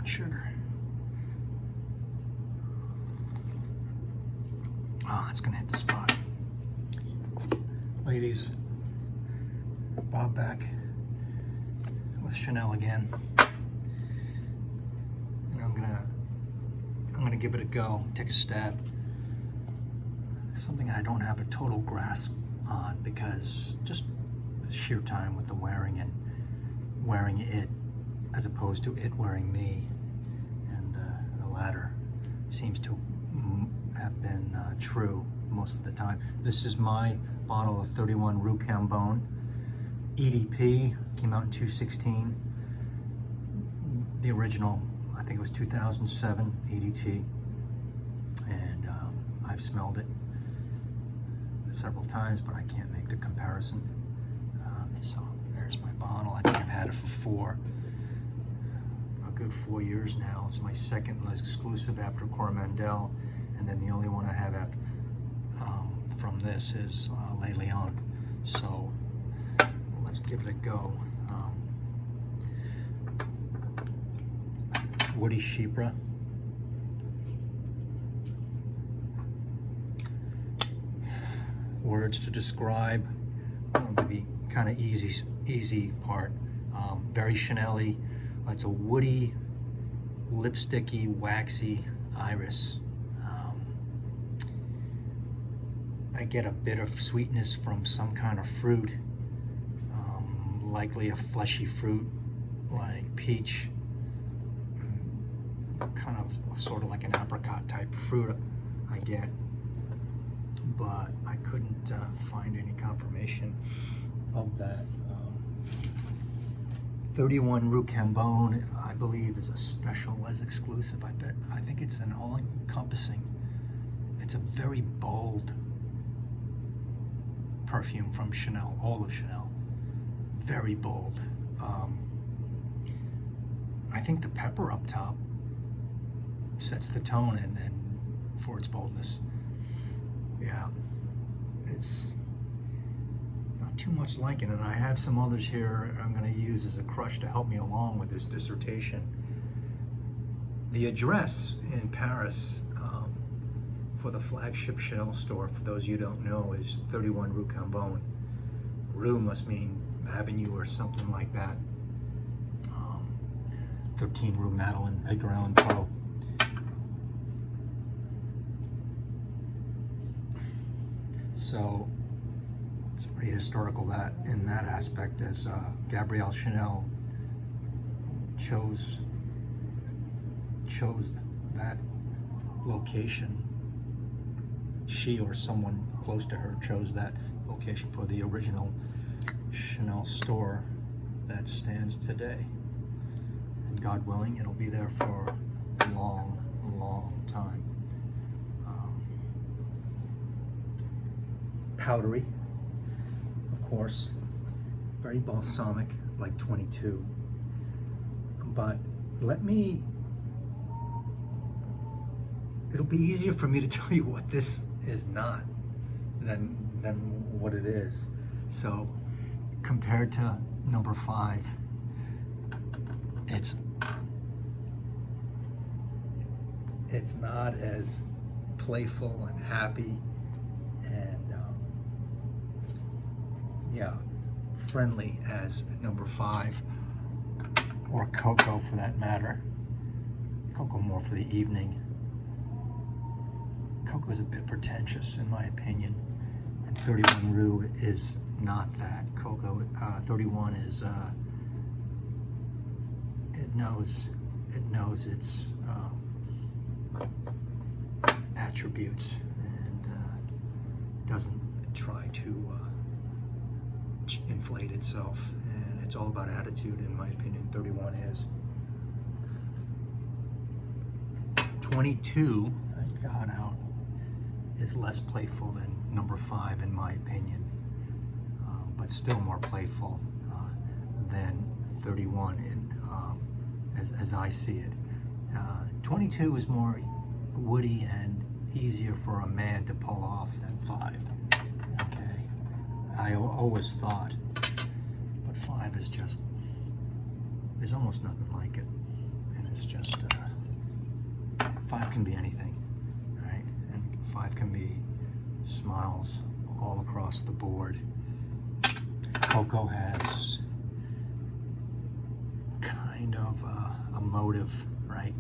brown sugar. Oh, it's gonna hit the spot. Ladies, Bob back with Chanel again. And I'm gonna give it a go, take a stab. Something I don't have a total grasp on because just sheer time with the wearing and wearing it as opposed to it wearing me, and the latter seems to have been true most of the time. This is my bottle of 31 Rue Cambon EDP, came out in 2016. The original, I think it was 2007 ADT, and I've smelled it several times, but I can't make the comparison. So there's my bottle. I think I've had it for a good 4 years now. It's my second Les Exclusif after Coromandel, and then the only one I have after, from this is Les Leon. So let's give it a go. Woody Chypre. Words to describe would be kind of easy part. Very Chanel-y. It's a woody, lipsticky, waxy iris. I get a bit of sweetness from some kind of fruit, likely a fleshy fruit like peach, kind of sort of like an apricot type fruit I get, but I couldn't find any confirmation of that. 31 Rue Cambon, I believe, is a special Les Exclusif. I think it's an all-encompassing. It's a very bold perfume from Chanel, all of Chanel. Very bold. I think the pepper up top sets the tone and for its boldness. Yeah, it's not too much like it, and I have some others here I'm going to use as a crush to help me along with this dissertation. The address in Paris for the flagship Chanel store, for those you don't know, is 31 Rue Cambon. Rue must mean avenue or something like that. 13 Rue Madeleine, Edgar Allan Poe. So it's very historical that in that aspect, as Gabrielle Chanel chose that location. She or someone close to her chose that location for the original Chanel store that stands today. And God willing, it'll be there for a long, long time. Powdery, of course, very balsamic, like 22. But it'll be easier for me to tell you what this is not than what it is. So compared to number 5, it's not as playful and happy and friendly as number 5, or Cocoa for that matter. Cocoa more for the evening. Cocoa is a bit pretentious in my opinion, and 31 Rue is not that. Cocoa 31 is it knows its attributes and doesn't try to inflate itself, and it's all about attitude in my opinion. 31 is. 22, thank God out, is less playful than number 5 in my opinion, but still more playful than 31 as I see it. 22 is more woody and easier for a man to pull off than 5. Okay, I always thought, but 5 is just, there's almost nothing like it. and it's just 5 can be anything, right? And 5 can be smiles all across the board. Coco has kind of a motive, right?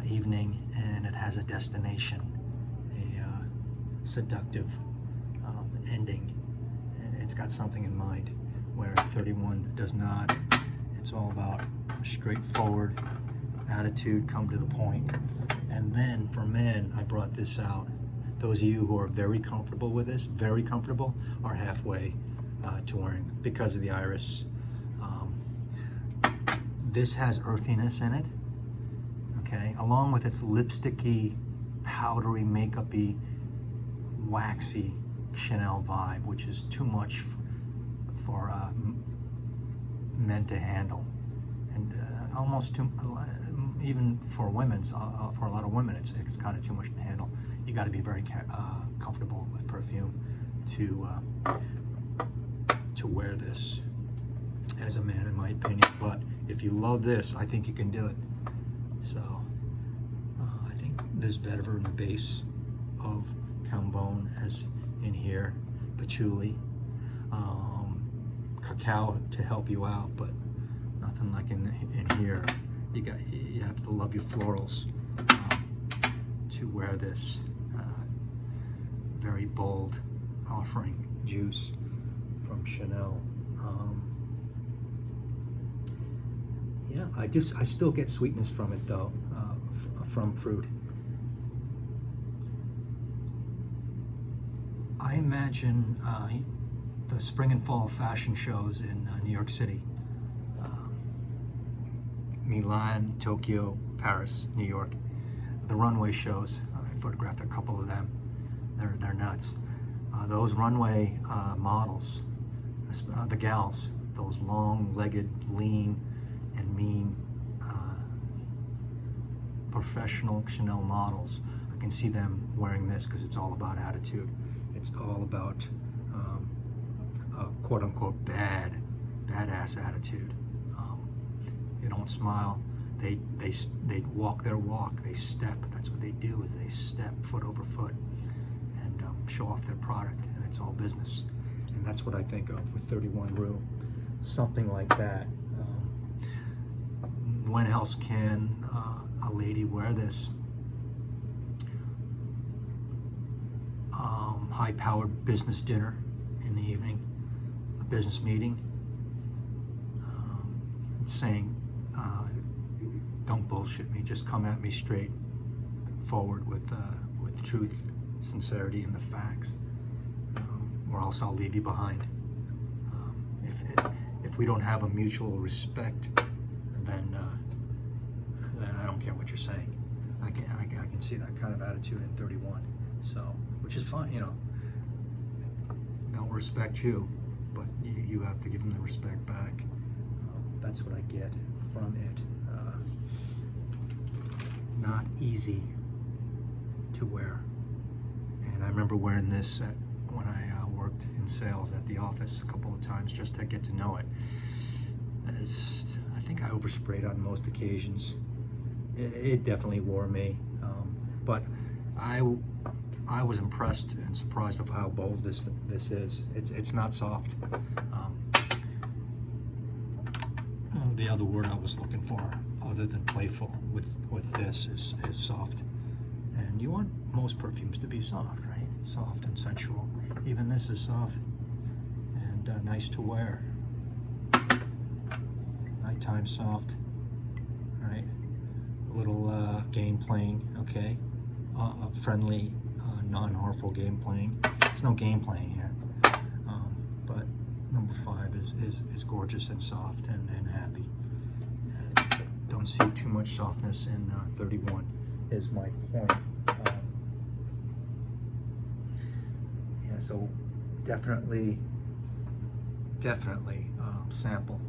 Evening, and it has a destination, a seductive ending. And it's got something in mind, where 31 does not. It's all about straightforward attitude, come to the point. And then for men, I brought this out. Those of you who are very comfortable with this, very comfortable, are halfway to wearing, because of the iris. This has earthiness in it, okay, along with its lipsticky, powdery, makeup-y, waxy Chanel vibe, which is too much for men to handle, and almost too, even for women's, for a lot of women, it's kind of too much to handle. You got to be very comfortable with perfume to wear this as a man, in my opinion. But if you love this, I think you can do it. So I think there's vetiver in the base of Cambon, as in here, patchouli, cacao to help you out, but nothing like in here. You have to love your florals to wear this very bold offering juice from Chanel. Yeah, I still get sweetness from it though, from fruit. I imagine the spring and fall fashion shows in New York City, Milan, Tokyo, Paris, New York. The runway shows, I photographed a couple of them. They're nuts. Those runway models, the gals, those long-legged, lean, and mean professional Chanel models, I can see them wearing this because it's all about attitude. It's all about a quote-unquote badass attitude. They don't smile. They walk their walk. They step. That's what they do. Is they step foot over foot and show off their product, and it's all business. And that's what I think of with 31 Rue. Something like that. When else can a lady wear this? High-powered business dinner in the evening, a business meeting, saying, don't bullshit me, just come at me straight forward with truth, sincerity, and the facts, or else I'll leave you behind. If we don't have a mutual respect, then I don't care what you're saying. I can see that kind of attitude in 31. So, which is fine, you know. They'll respect you, but you have to give them the respect back. That's what I get from it. Not easy to wear. And I remember wearing this when I worked in sales at the office a couple of times just to get to know it. I think I oversprayed on most occasions. It definitely wore me, but I was impressed and surprised of how bold this is. It's not soft. The other word I was looking for, other than playful, with this is soft. And you want most perfumes to be soft, right? Soft and sensual. Even this is soft and nice to wear. Nighttime soft, right? A little game playing, okay? Friendly, non-harmful game playing. There's no game playing here, but number 5 is gorgeous and soft and happy. Don't see too much softness in 31 is my point. Yeah, so definitely sample.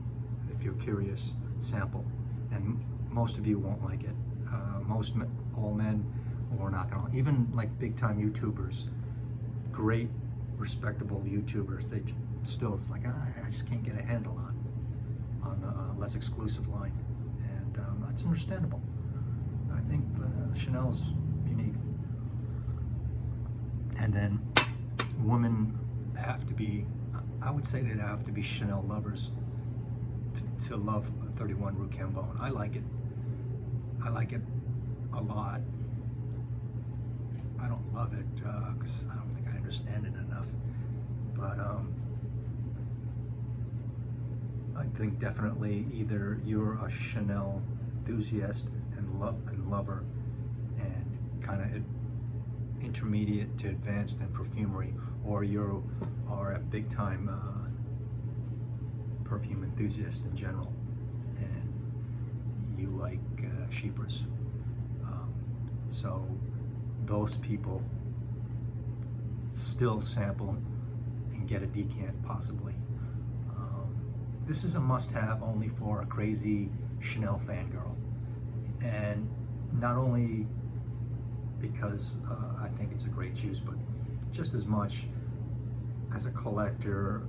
If you're curious, sample. And most of you won't like it. All men, or not gonna, even like big time YouTubers, great respectable YouTubers, they still, it's like I just can't get a handle on the Les Exclusif line. And It's understandable. I think Chanel's unique. And then women have to be, I would say they'd have to be Chanel lovers to love 31 Rue Cambon. I like it. I like it a lot. I don't love it because I don't think I understand it enough. But I think definitely either you're a Chanel enthusiast and lover and kind of intermediate to advanced in perfumery, or you are a big time perfume enthusiast in general and you like Chypres. So those people still sample and get a decant possibly. This is a must-have only for a crazy Chanel fangirl, and not only because I think it's a great juice, but just as much as a collector.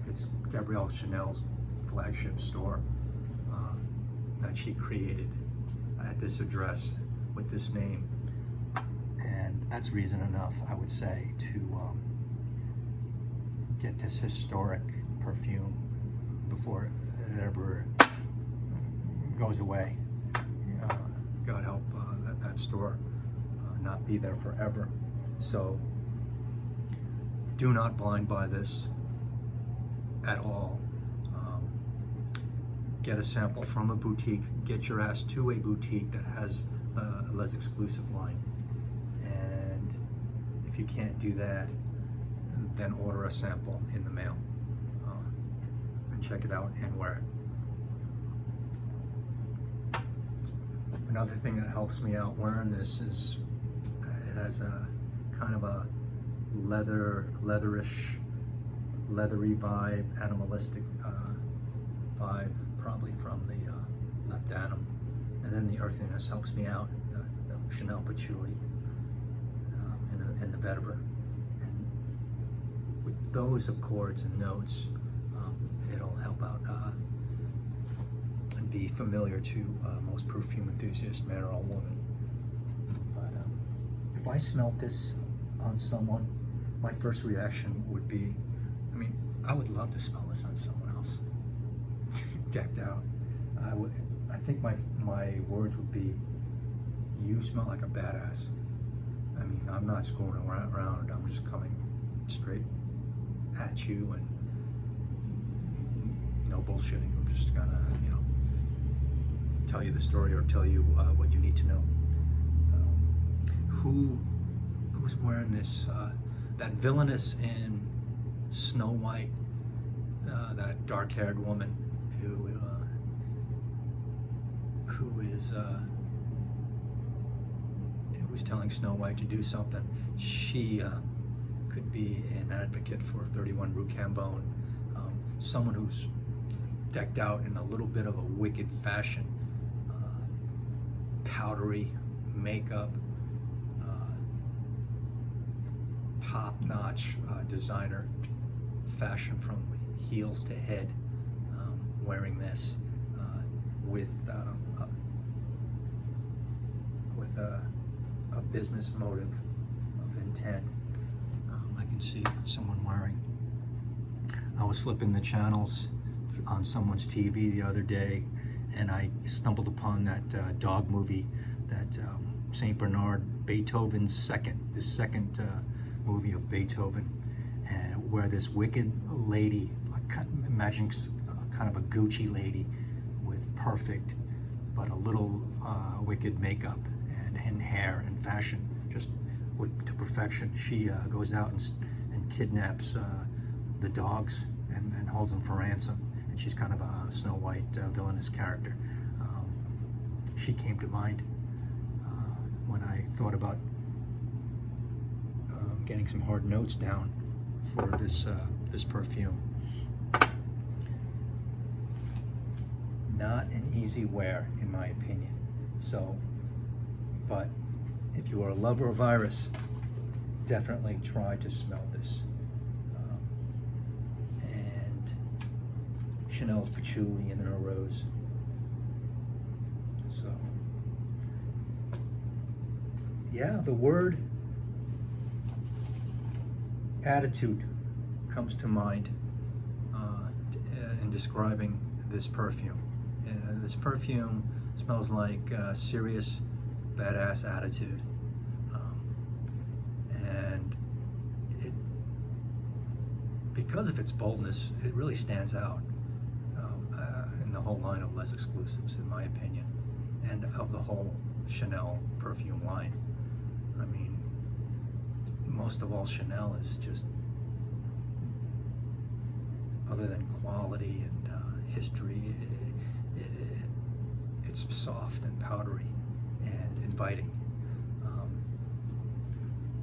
It's Gabrielle Chanel's flagship store that she created at this address with this name, and that's reason enough, I would say, to get this historic perfume before it ever goes away. God help that store not be there forever. So do not blind buy this at all. Get a sample from a boutique. Get your ass to a boutique that has a Les Exclusif line. And if you can't do that, then order a sample in the mail and check it out and wear it. Another thing that helps me out wearing this is it has a kind of a leatherish, leathery vibe, animalistic vibe, probably from the labdanum, and then the earthiness helps me out, the Chanel patchouli and the vetiver, and with those accords and notes, it'll help out and be familiar to most perfume enthusiasts, man or woman. But if I smelt this on someone, my first reaction would be, I would love to smell this on someone else, decked out. I think my words would be, you smell like a badass. I'm not screwing around. I'm just coming straight at you and no bullshitting. I'm just gonna, tell you the story or tell you what you need to know. Who's wearing this? That villainess in Snow White, that dark-haired woman who was telling Snow White to do something. She could be an advocate for 31 Rue Cambon, someone who's decked out in a little bit of a wicked fashion, powdery makeup, top-notch designer fashion from heels to head, wearing this with a business motive of intent. I can see someone wearing. I was flipping the channels on someone's TV the other day, and I stumbled upon that dog movie, that Saint Bernard, Beethoven's second movie of Beethoven, and where this wicked lady, imagine kind of a Gucci lady with perfect but a little wicked makeup and hair and fashion, just to perfection. She goes out and kidnaps the dogs and holds them for ransom. And she's kind of a Snow White villainous character. She came to mind when I thought about getting some hard notes down for this perfume. Not an easy wear, in my opinion. So, but if you are a lover of Iris, definitely try to smell this. And Chanel's patchouli and her rose. yeah, the word attitude comes to mind in describing this perfume. This perfume smells like serious, badass attitude. And because of its boldness, it really stands out in the whole line of Les Exclusives, in my opinion, and of the whole Chanel perfume line. I mean, most of all, Chanel is just, other than quality and history, it's soft and powdery and inviting.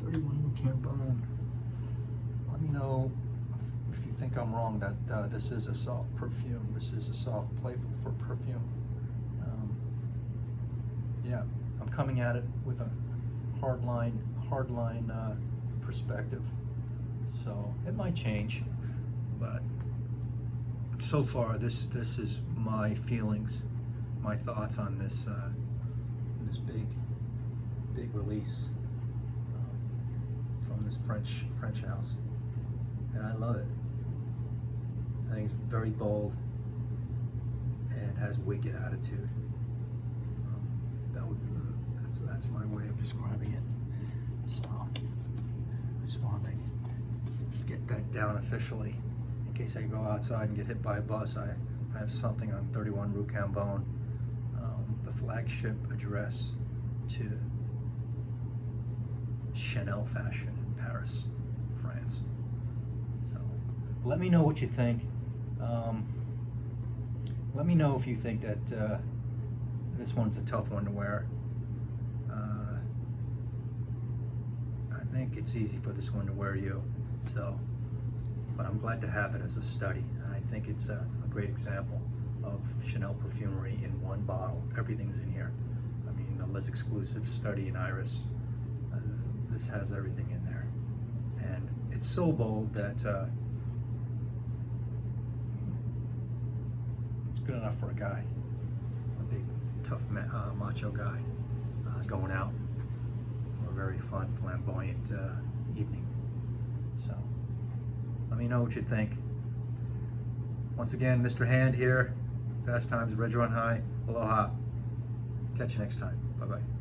31 Rue Cambon. Let me know if you think I'm wrong, that this is a soft perfume. This is a soft, playful for perfume. Yeah, I'm coming at it with a hardline perspective. So it might change, but so far this is my feelings, my thoughts on this this big release from this French house, and I love it. I think it's very bold and has wicked attitude. That's my way of describing it. So I just wanted to get that down officially, in case I go outside and get hit by a bus. I have something on 31 Rue Cambon, the flagship address to Chanel fashion in Paris, France. So let me know what you think. Let me know if you think that this one's a tough one to wear. I think it's easy for this one to wear you. So, but I'm glad to have it as a study. And I think it's a great example of Chanel perfumery in one bottle. Everything's in here. I mean, the Les Exclusive study in Iris. This has everything in there, and it's so bold that it's good enough for a guy, a big, tough, macho guy, going out for a very fun, flamboyant evening. So let me know what you think. Once again, Mr. Hand here. Fast Times, Red Run High. Aloha. Catch you next time. Bye-bye.